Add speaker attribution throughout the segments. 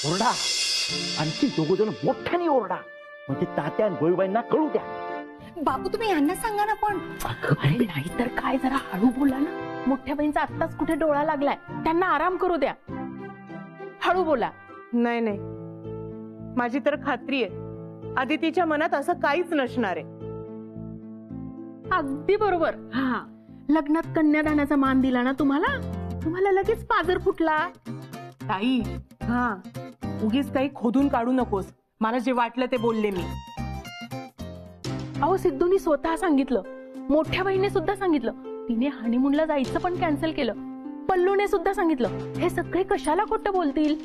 Speaker 1: ओरडा, आणखी दोघ जण मोठ्याने ओरडा, म्हणजे तात्या आणि गोईबाईंना कळू द्या.
Speaker 2: बापू तुम्ही यांना सांगा ना पण.
Speaker 3: अरे नाही तर काय, जरा हळू बोला ना. मोठ्या बहिणीचा आत्ताच कुठे डोळा लागलाय, त्यांना आराम करू द्या. हळू बोला.
Speaker 4: नाही नाही, माझी तर खात्री आहे आदितीच्या मनात असं काहीच नसणार आहे.
Speaker 3: अगदी बरोबर. हा, लग्नात कन्यादानाचा मान दिला ना तुम्हाला लगेच पाजर फुटला.
Speaker 4: ताई हा, उगीच काही खोदून काढू नकोस. मला जे वाटलं ते बोलले मी.
Speaker 3: अहो सिद्धूनी स्वतः सांगितलं, मोठ्या बहिणीने सुद्धा सांगितलं, तिने हनीमूनला जायचं पण कॅन्सल केलं. पल्लूने सुद्धा सांगितलं. हे सगळे कशाला खोटं बोलतील?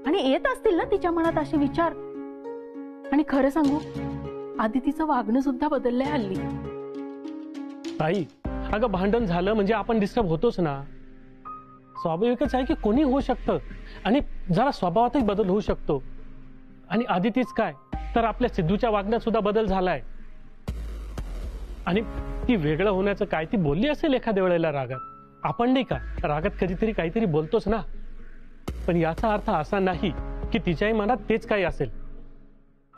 Speaker 3: आणि येत असतील ना तिच्या मनात असे विचार. आणि खरं सांगू, आदितीचं वागणं सुद्धा बदललंय हल्ली.
Speaker 5: ताई, अगं भांडण झालं म्हणजे आपण डिस्टर्ब होतोच ना. स्वाभाविकच आहे की कोणी होऊ शकतं, आणि जरा स्वभावातही बदल होऊ शकतो. आणि आदितीच काय तर आपल्या सिद्धूच्या वागण्यात सुद्धा बदल झालाय. आणि ती वेगळं होण्याचं काय ती बोलली असेल एखाद्या वेळेला रागात. आपण नाही का रागात कधीतरी काहीतरी बोलतोच ना. पण याचा अर्थ असा नाही की तिच्याही मनात तेच काही असेल.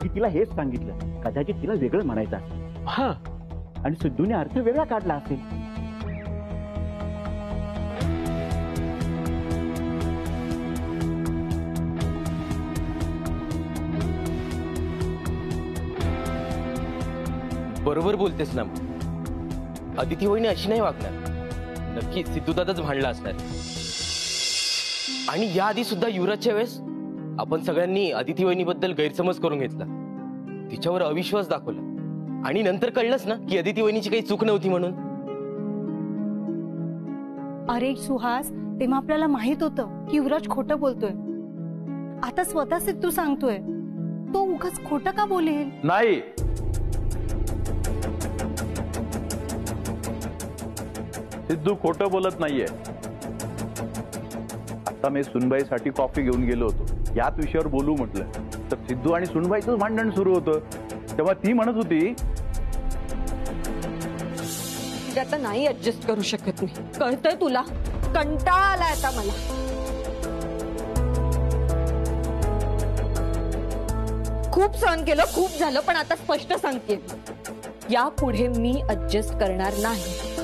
Speaker 1: मी तिला हेच सांगितलं, कदाचित तिला वेगळं म्हणायचं असेल.
Speaker 5: हा,
Speaker 1: आणि सिद्धूने अर्थ वेगळा काढला असेल.
Speaker 6: बरोबर बोलतेस ना. अदिती वहिनी अशी नाही वागणार. नक्की सिद्धूदादाच भांडला असणार. आणि याआधी सुद्धा युवराजच्या वेळेस आपण सगळ्यांनी अदिती वहिनीबद्दल गैरसमज करून घेतला, तिच्यावर अविश्वास दाखवला, आणि नंतर कळलंच ना की अदिती वहिनीची काही चूक नव्हती म्हणून.
Speaker 2: अरे सुहास, तेव्हा आपल्याला माहित होतं की युवराज खोटं बोलतोय. आता स्वतः सिद्धू सांगतोय, तो उगाच खोटं का बोलेल?
Speaker 7: नाही, सिद्धू खोटं बोलत नाहीये. आता मी सुनबाईसाठी कॉफी घेऊन गेलो होतो, याच विषयावर बोलू म्हटलं, तर सिद्धू आणि सुनबाईचं भांडण सुरू होतं. तेव्हा ती म्हणत होती,
Speaker 2: आता नाही ऍडजस्ट करू शकत मी. कळतंय तुला? कंटाळा आलाय आता मला. खूप सहन केलं, खूप झालं, पण आता स्पष्ट सांगते, यापुढे मी ऍडजस्ट करणार नाही.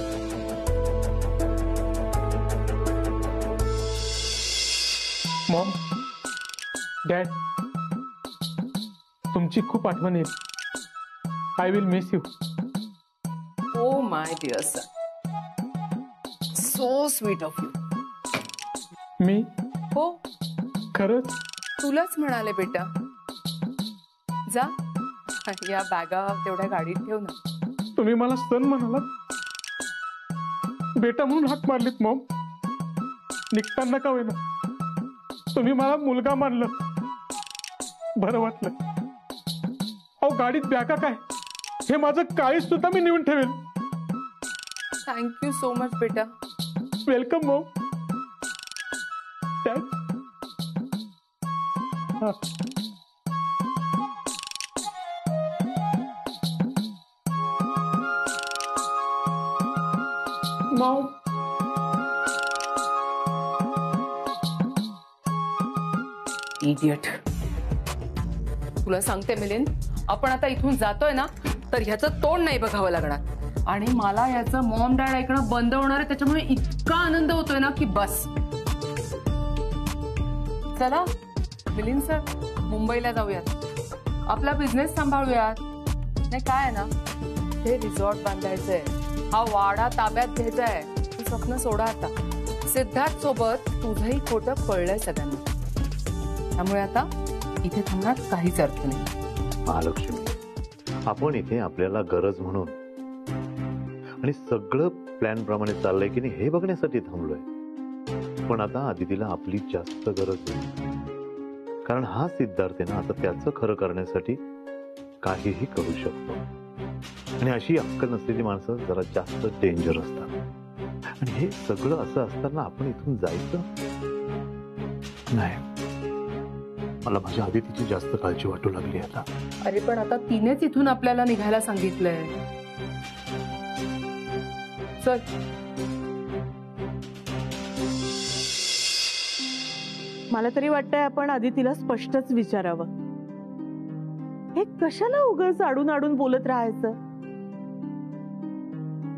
Speaker 5: मॉम, डॅड, तुमची खूप आठवण येईल. I will miss you.
Speaker 4: Oh my dear son, so sweet of you.
Speaker 5: मी
Speaker 4: हो,
Speaker 5: खरंच
Speaker 4: तुलाच म्हणाले बेटा. जा, या बॅगा तेवढ्या गाडीत ठेव ना.
Speaker 5: तुम्ही मला सन म्हणालात, बेटा म्हणून हाक मारलीत मॉम. निघताना का होईना तुम्ही मला मुलगा मानलं, बरं वाटलं. अहो गाडीत बॅगा काय, हे माझं काळीज सुद्धा मी नेऊन ठेवेल.
Speaker 4: थँक्यू सो मच बेटा.
Speaker 5: Welcome Maugham. Dad, Maugham.
Speaker 4: Idiot. तुला सांगते मिलिंद, आपण आता इथून जातोय ना, तर ह्याचं तोंड नाही बघावं लागणार. आणि मला याचं मॉम डॅड ऐकणं बंद होणार आहे. त्याच्यामुळे इतका आनंद होतोय ना की बस. चला मिलिंद सर, मुंबईला जाऊयात, आपला बिझनेस सांभाळूयात. नाही काय आहे ना, हे रिसॉर्ट बांधायचंय, हा वाडा ताब्यात घ्यायचाय. हे स्वप्न सोडा आता. सिद्धार्थ सोबत तुझंही खोटं कळलंय सगळ्यांना, त्यामुळे आता इथे थांबण्यात काहीच अर्थ नाही.
Speaker 8: महालक्ष्मी, आपण इथे आपल्याला गरज म्हणून आणि सगळं प्लॅन प्रमाणे चाललंय की नाही हे बघण्यासाठी थांबलोय. पण आता आदितीला आपली जास्त गरज आहे, कारण हा सिद्धार्थ आहे ना, आता त्याचं खरं करण्यासाठी काहीही करू शकतो. आणि अशी अक्कल नसलेली माणसं जरा जास्त डेंजर असतात. आणि हे सगळं असं असताना आपण इथून जायचं नाही. मला माझ्या आदितीची जास्त काळजी वाटू लागली आता.
Speaker 4: अरे पण आता तिनेच इथून आपल्याला निघायला सांगितलंय. चल.
Speaker 9: मला तरी वाटतंय आपण अदितीला स्पष्टच विचारावं. हे कशाला उगाच आडून आडून बोलत राहायचं.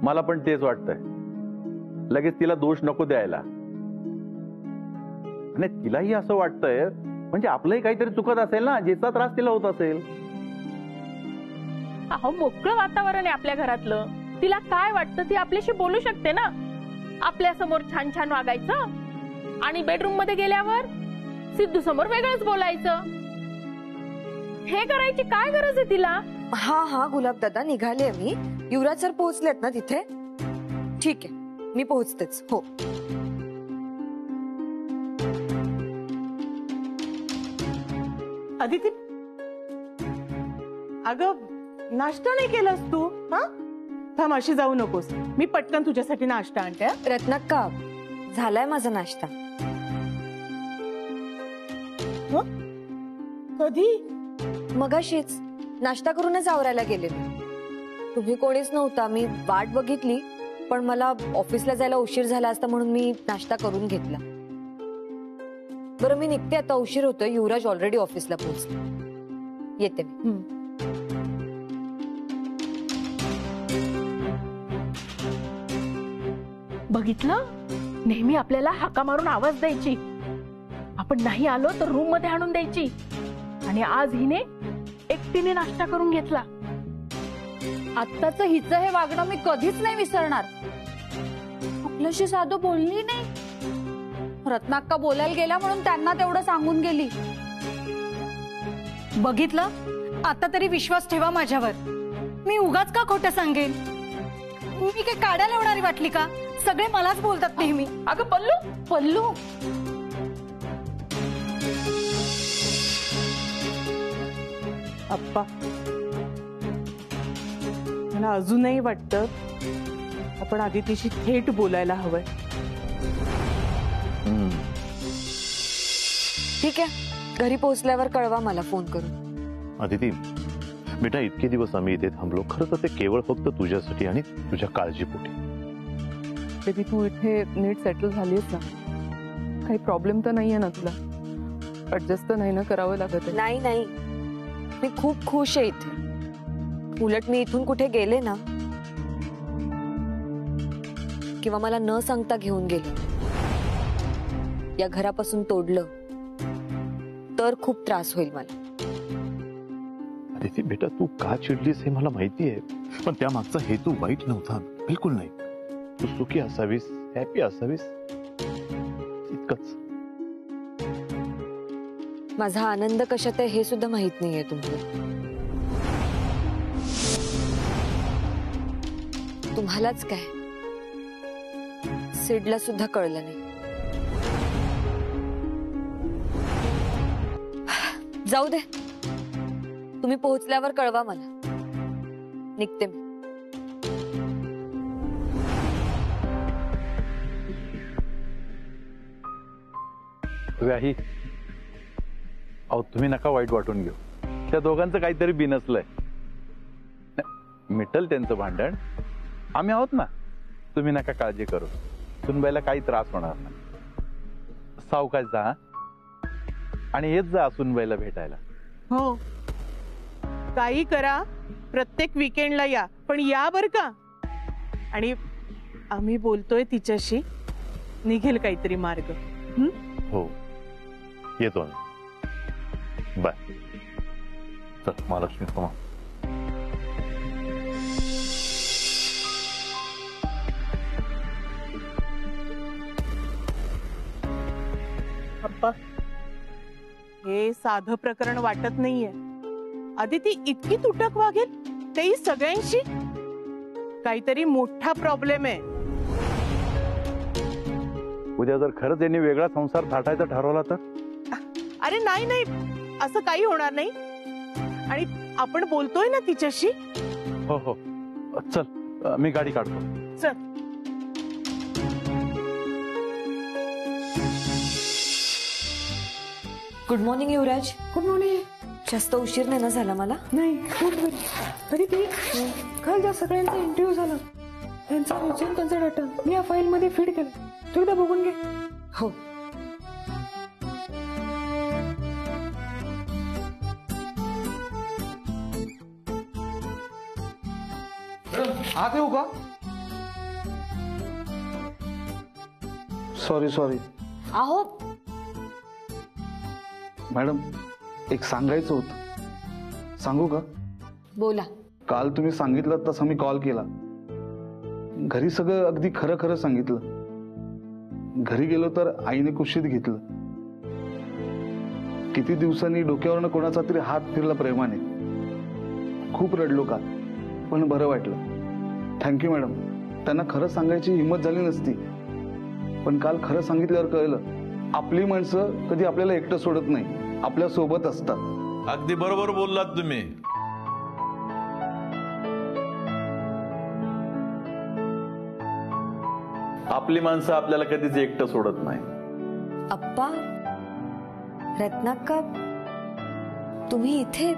Speaker 7: मला पण तेच वाटतंय. लगेच तिला दोष नको द्यायला. आणि तिलाही असं वाटतंय म्हणजे आपलंही काहीतरी चुकत असेल ना, ज्याचा त्रास तिला होत असेल.
Speaker 3: अहो मोकळं वातावरण आहे आपल्या घरातलं. तिला काय वाटतं ती आपल्याशी बोलू शकते ना. आपल्या समोर छान छान वागायचं आणि बेडरूम मध्ये गेल्यावर सिद्धू समोर वेगळंच बोलायचं. हे करायची काय गरज आहे तिला.
Speaker 10: हा गुलाब दादा निघाले मी. युवराज सर पोहोचलेत ना तिथे. ठीक आहे मी पोहोचतेच. हो
Speaker 9: अदिती अगं नाश्ता नाही केलास तू. हा थांब अशी जाऊ नकोस. मी पटकन तुझ्यासाठी नाश्ता आणते.
Speaker 10: रत्नाक्का झालाय माझा नाश्ता.
Speaker 9: कधी.
Speaker 10: मगाशीच नाश्ता करूनच आवरायला गेले मी. तुम्ही कोणीच नव्हता. मी वाट बघितली पण मला ऑफिसला जायला उशीर झाला असता म्हणून मी नाश्ता करून घेतला. बरं मी निघते आता. उशीर होतोय. युवराज ऑलरेडी ऑफिसला पोहोचले. येते मी.
Speaker 3: बघितलं नेहमी आपल्याला हाका मारून आवाज द्यायची. आपण नाही आलो तर रूम मध्ये आणून द्यायची. आणि आज हिने एकटीने नाश्ता करून घेतला.
Speaker 11: आत्ताच हिचं हे वागणं मी कधीच नाही विसरणार. आपल्याशी साधं बोलली नाही. रत्नाक्का बोलायला गेला म्हणून त्यांना तेवढं सांगून गेली.
Speaker 2: बघितलं आता तरी विश्वास ठेवा माझ्यावर. मी उगाच का खोटं सांगेन. मी काय काड्या लावणारी वाटली का. सगळे मलाच बोलतात नेहमी.
Speaker 3: अगं पल्लू
Speaker 11: पल्लू
Speaker 9: अप्पा मला अजूनही वाटतं आपण आदितीशी थेट बोलायला हवंय.
Speaker 10: ठीक आहे घरी पोहोचल्यावर कळवा मला फोन करून.
Speaker 8: अदिती बेटा इतके दिवस आम्ही इथे थांबलो खरं तर ते केवळ फक्त तुझ्यासाठी आणि तुझ्या काळजीपोटी.
Speaker 4: बेबी तू इथे नीट सेटल झालीस ना. काही प्रॉब्लेम तर नाहीये ना तुला. ऍडजस्ट तर नाही ना करावं लागत.
Speaker 10: नाही नाही मी खूप खुश आहे इथे. उलट मी इथून कुठे गेले ना किंवा मला न सांगता घेऊन गेले, या घरापासून तोडलं तर खूप त्रास होईल मला.
Speaker 8: अदिती बेटा तू का चिडलीस हे मला माहिती आहे. पण त्या मागचा हेतू वाईट नव्हता. बिलकुल नाही. तू सुखी असावीस, हॅपी असावीस इतकंच.
Speaker 10: माझा आनंद कशात आहे हे सुद्धा माहित नाहीये तुम्हाला. तुम्हालाच काय सिडला सुद्धा कळलं नाही. जाऊ दे. तुम्ही पोहोचल्यावर कळवा मला. निघते मी.
Speaker 7: व्याही अहो तुम्ही नका वाईट वाटून घेऊ. त्या दोघांचं काहीतरी बिनसलंय. मिटल त्यांचं भांडण. आम्ही आहोत ना. तुम्ही नका काळजी करू. सुनबाईला काही त्रास होणार नाही. सावकाश जा आणि येत जा सुनबाईला भेटायला.
Speaker 9: हो काही करा. प्रत्येक वीकेंडला या पण या बर का. आणि आम्ही बोलतोय तिच्याशी. निघेल काहीतरी मार्ग.
Speaker 8: हो येतो आम्ही. बाय. चल महालक्ष्मी कमा.
Speaker 9: अप्पा हे साधं प्रकरण वाटत नाहीये. आदिती इतकी तुटक वागेल तेही सगळ्यांशी. काहीतरी मोठा प्रॉब्लेम आहे.
Speaker 7: उद्या जर खरंच यांनी वेगळा संसार थाटायचा ठरवला तर.
Speaker 9: अरे नाही नाही असं काही होणार नाही. आणि आपण बोलतोय ना तिच्याशी.
Speaker 7: हो हो चल मी गाडी काढतो.
Speaker 9: चल.
Speaker 10: Good morning Yuvraj.
Speaker 9: Good morning.
Speaker 10: जास्त उशीर नाही ना झाला मला.
Speaker 9: नाही गुड गुड. तरी ती काल ज्या सगळ्यांचा इंटरव्ह्यू झाला त्यांचा रिझ्यूम त्यांचा डाटा मी या फाईल मध्ये फीड केला. तू एकदा बघून घे.
Speaker 10: हो
Speaker 12: आत येऊ का? सॉरी
Speaker 10: अहो
Speaker 12: मॅडम, एक सांगायचं होतं. सांगू का?
Speaker 10: बोला.
Speaker 12: काल तुम्ही सांगितलं तसं मी कॉल केला. घरी सगळं अगदी खरं खरं सांगितलं. घरी गेलो तर आईने कुशीत घेतलं. किती दिवसांनी डोक्यावरनं कोणाचा तरी हात फिरला प्रेमाने. खूप रडलो का, पण बरं वाटलं. Thank you madam. त्यांना खरं सांगायची हिंमत झाली नसती, पण काल खरं सांगितल्यावर कळलं आपली माणसं कधी आपल्याला एकटं सोडत नाही, आपल्या सोबत असतात.
Speaker 8: अगदी बरोबर बोललात तुम्ही. आपली माणसं आपल्याला कधीच एकटं सोडत नाही.
Speaker 10: अप्पा, रत्नाक्का, तुम्ही इथे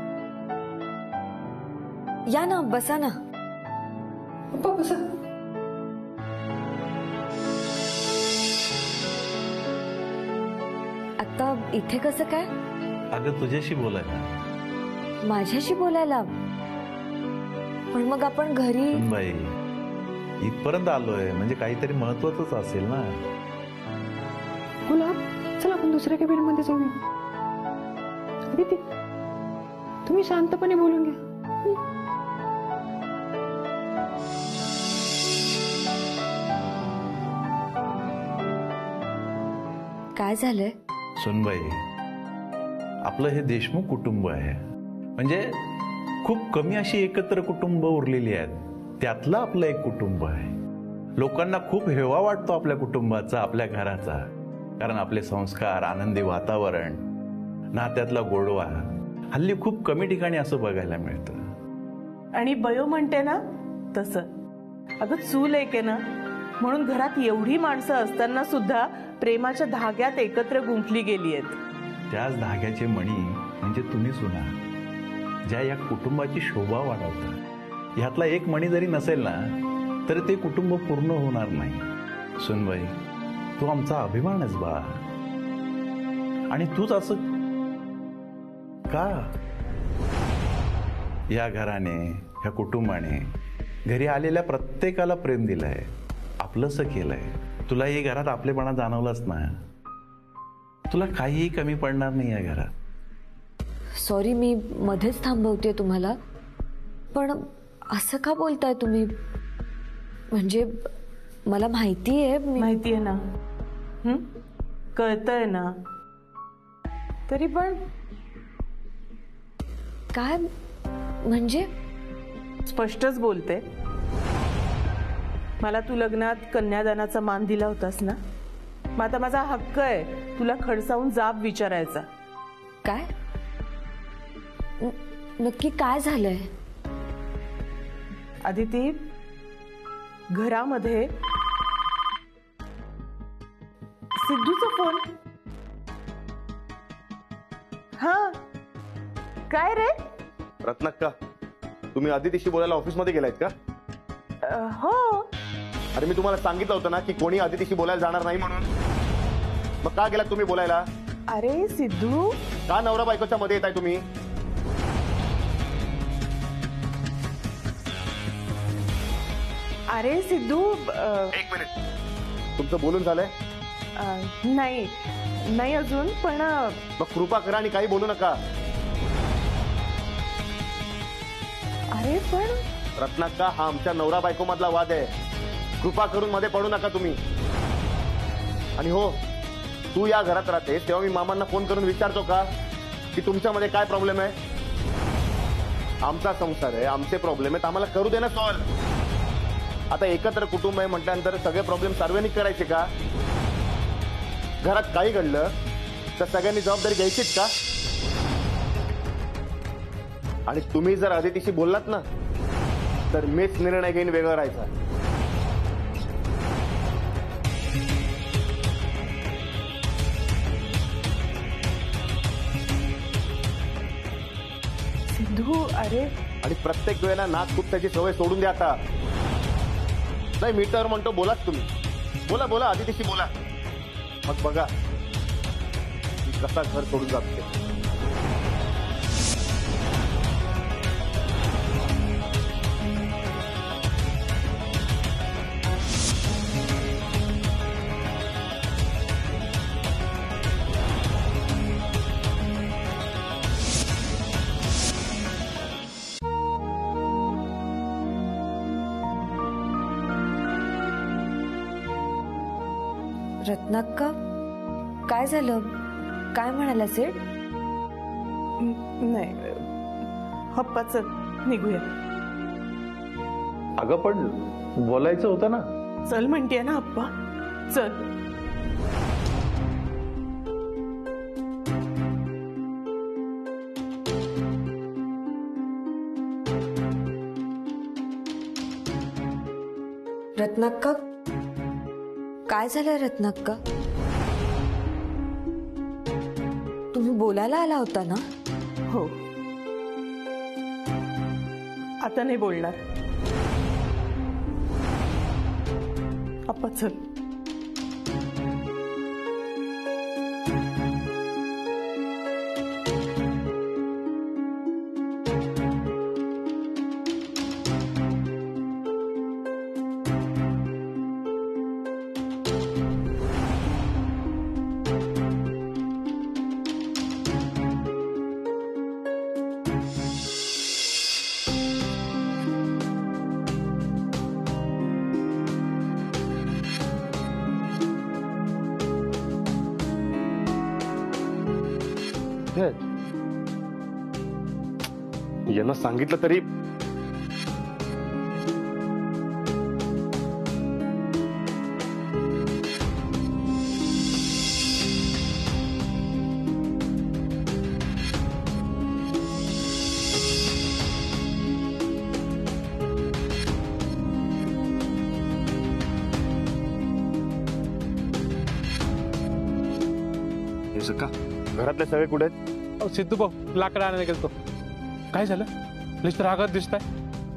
Speaker 10: या ना, बसा ना.
Speaker 12: अप्पा बसा.
Speaker 10: आता इथे कसं काय?
Speaker 8: अगं तुझ्याशी बोलायला.
Speaker 10: माझ्याशी बोलायला? पण मग आपण घरी.
Speaker 8: बाई, इथपर्यंत आलोय म्हणजे काहीतरी महत्वाचंच असेल ना.
Speaker 13: गुलाब, चल आपण दुसऱ्या कॅबिन मध्ये जाऊया. अदिती, तुम्ही शांतपणे बोलून घ्या.
Speaker 10: काय झालंय?
Speaker 8: सुनबाई, आपलं हे देशमुख कुटुंब आहे. म्हणजे खूप कमी अशी एकत्र कुटुंब उरलेली आहेत. त्यातलं आपलं एक कुटुंब आहे. लोकांना खूप हेवा वाटतो आपल्या कुटुंबाचा, आपल्या घराचा. कारण आपले संस्कार, आनंदी वातावरण, नात्यातला गोडवा हल्ली खूप कमी ठिकाणी असं बघायला मिळतं.
Speaker 9: आणि बयो म्हणते ना तसं. अगं चूल एक आहे ना, म्हणून घरात एवढी माणसं असताना सुद्धा प्रेमाच्या धाग्यात एकत्र गुंफली गेली आहेत.
Speaker 8: त्याच धाग्याचे मणी म्हणजे तुम्ही सुना, ज्या या कुटुंबाची शोभा वाढवतात. ह्यातला एक मणी जरी नसेल ना, तर ते कुटुंब पूर्ण होणार नाही. सुनबाई, तू आमचा अभिमानच बा. आणि तूच असं का? या घराने, या कुटुंबाने घरी आलेल्या प्रत्येकाला प्रेम दिलंय, आपलंसं केलंय. तुला ही घरात आपलेपणा जाणवलाच ना. तुला काहीही कमी पडणार नाही या घरात.
Speaker 10: सॉरी, मी मध्येच थांबवते तुम्हाला, पण असं का बोलताय तुम्ही? म्हणजे मला माहिती आहे
Speaker 9: ना, कळतंय ना, तरी पण
Speaker 10: काय म्हणजे?
Speaker 9: स्पष्टच बोलते. मला तू लग्नात कन्यादानाचा मान दिला होतास ना, मग आता माझा हक्क आहे तुला खडसावून जाब विचारायचा.
Speaker 10: काय नक्की काय झालंय?
Speaker 9: आदिती, घरामध्ये सिद्धूचा फोन. हा, काय रे?
Speaker 14: रत्नाक्का, तुम्ही आदितीशी बोलायला ऑफिसमध्ये गेलायत का?
Speaker 9: हो.
Speaker 14: अरे मी तुम्हाला सांगितलं होतं ना की कोणी आदितीशी बोलायला जाणार नाही म्हणून. मग का गेलात तुम्ही बोलायला?
Speaker 9: अरे सिद्धू,
Speaker 14: का नवरा बायकोच्या मध्ये येताय तुम्ही?
Speaker 9: अरे सिद्धू,
Speaker 14: एक मिनिट, तुमचं बोलून झालंय?
Speaker 9: नाही अजून, पण
Speaker 14: मग कृपा करा आणि काही बोलू नका.
Speaker 9: अरे पण
Speaker 14: रत्नाक्का, हा आमच्या नवरा बायको मधला वाद आहे. कृपा करून मध्ये पडू नका तुम्ही. आणि हो, तू या घरात राहतेस तेव्हा मी मामांना फोन करून विचारतो का की तुमच्यामध्ये काय प्रॉब्लेम आहे? आमचा संसार आहे, आमचे प्रॉब्लेम आहेत, आम्हाला करू दे ना सॉल्व. आता एकत्र कुटुंब आहे म्हटल्यानंतर सगळे प्रॉब्लेम सार्वजनिक करायचे का? घरात काही घडलं तर सगळ्यांनी जबाबदारी घ्यायचीच का? आणि तुम्ही जर आदितीशी बोललात ना, तर मीच निर्णय घेऊन वेगळं राहायचा.
Speaker 9: सिद्धू, अरे.
Speaker 14: आणि प्रत्येक वेळेला नाक कुत्त्याची सवय सोडून द्या आता. नाही, मी तर म्हणतो बोलाच तुम्ही. बोला आदितीशी बोला. मग बघा मी कसा घर सोडून जातो.
Speaker 10: रत्नाक्का काय झालं? काय म्हणाला सेठ?
Speaker 9: नाही हप्पा चल निघूया.
Speaker 7: अगं पण बोलायचं होतं ना.
Speaker 9: चल म्हणतेय ना अप्पा, चल.
Speaker 10: रत्नाक्का काय झालं? रत्नाक्का तुम्ही बोलायला आला होता ना?
Speaker 9: हो, आता नाही बोलणार. अप्पा चल.
Speaker 14: यांना सांगितलं तरी हे सका घरातले सगळे कुठे आहेत?
Speaker 5: सिद्धू भाऊ लाकडं आणायला गेलतो. काय झालं? लिस्ट रागात दिसताय.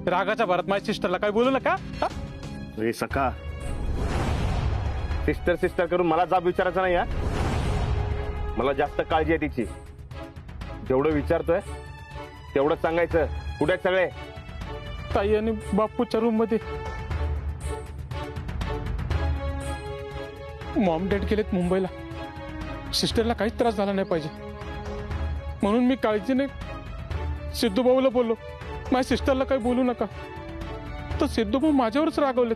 Speaker 5: रागाच्या भरात माझ्या सिस्टरला काय बोलू नका.
Speaker 14: हे सका सिस्टर सिस्टर करून मला जाब विचारायचा नाही. मला जास्त काळजी आहे तिची. जेवढं विचारतोय तेवढं सांगायचं. कुठे आहेत सगळे?
Speaker 5: ताई आणि बापूच्या रूम मध्ये. मॉम डॅड गेलेत मुंबईला. सिस्टरला काहीच त्रास झाला नाही पाहिजे म्हणून मी काळजीने सिद्धू भाऊला बोललो, माझ्या सिस्टरला काही बोलू नका. तर सिद्धू भाऊ माझ्यावरच रागवलेत.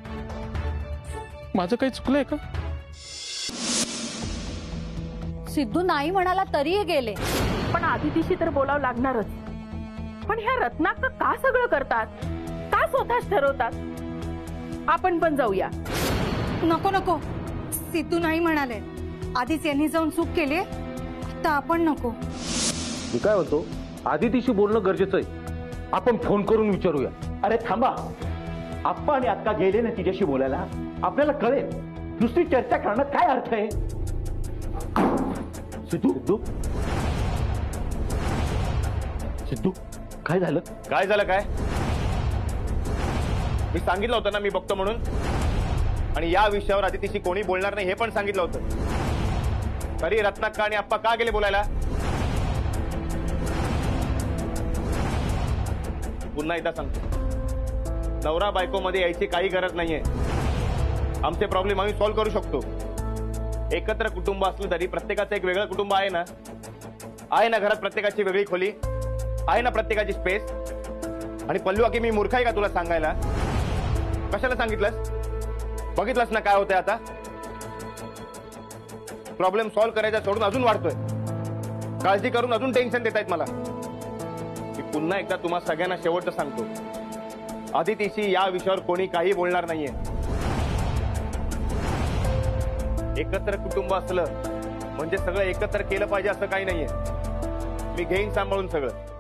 Speaker 5: माझं काही चुकलंय का?
Speaker 11: सिद्धू नाही म्हणाला तरीही गेले.
Speaker 3: पण आदितीशी तर बोलावं लागणारच. पण ह्या रत्नाक्का का सगळं करतात? का स्वतःच ठरवतात? आपण पण जाऊया.
Speaker 2: नको नको, सिद्धू नाही म्हणाले. आधीच यांनी जाऊन चूक केली, आता आपण नको.
Speaker 1: मी काय म्हणतो, आदितीशी बोलणं गरजेचं आहे. आपण फोन करून विचारूया. अरे थांबा, आप्पा आणि अक्का गेले ना तिच्याशी बोलायला. आपल्याला कळेल. दुसरी चर्चा करण्यात काय अर्थ आहे? सिद्धू सिद्धू काय झालं?
Speaker 14: काय झालं? काय मी सांगितलं होतं ना मी बघतो म्हणून. आणि या विषयावर आदितीशी कोणी बोलणार नाही हे पण सांगितलं होतं. तरी रत्नाक्का आणि आप्पा का गेले बोलायला? पुन्हा एकदा सांगतो, नवरा बायको मध्ये यायची काही गरज नाहीये. आमचे प्रॉब्लेम आम्ही सॉल्व्ह करू शकतो. एकत्र कुटुंब असलं तरी प्रत्येकाचं एक वेगळं कुटुंब आहे ना. आहे ना घरात प्रत्येकाची वेगळी खोली, आहे ना प्रत्येकाची स्पेस. आणि पल्लू की मी मूर्ख आहे का तुला सांगायला? कशाला सांगितलंस? बघितलंस ना काय होतंय आता. प्रॉब्लेम सॉल्व्ह करायचा सोडून अजून वाढतोय. काळजी करून अजून टेन्शन देतायत मला. मी पुन्हा एकदा तुम्हा सगळ्यांना शेवटचं सांगतो, आदितीशी या विषयावर कोणी काही बोलणार नाहीये. एकत्र कुटुंब असलं म्हणजे सगळं एकत्र केलं पाहिजे असं काही नाहीये. मी घेईन सांभाळून सगळं.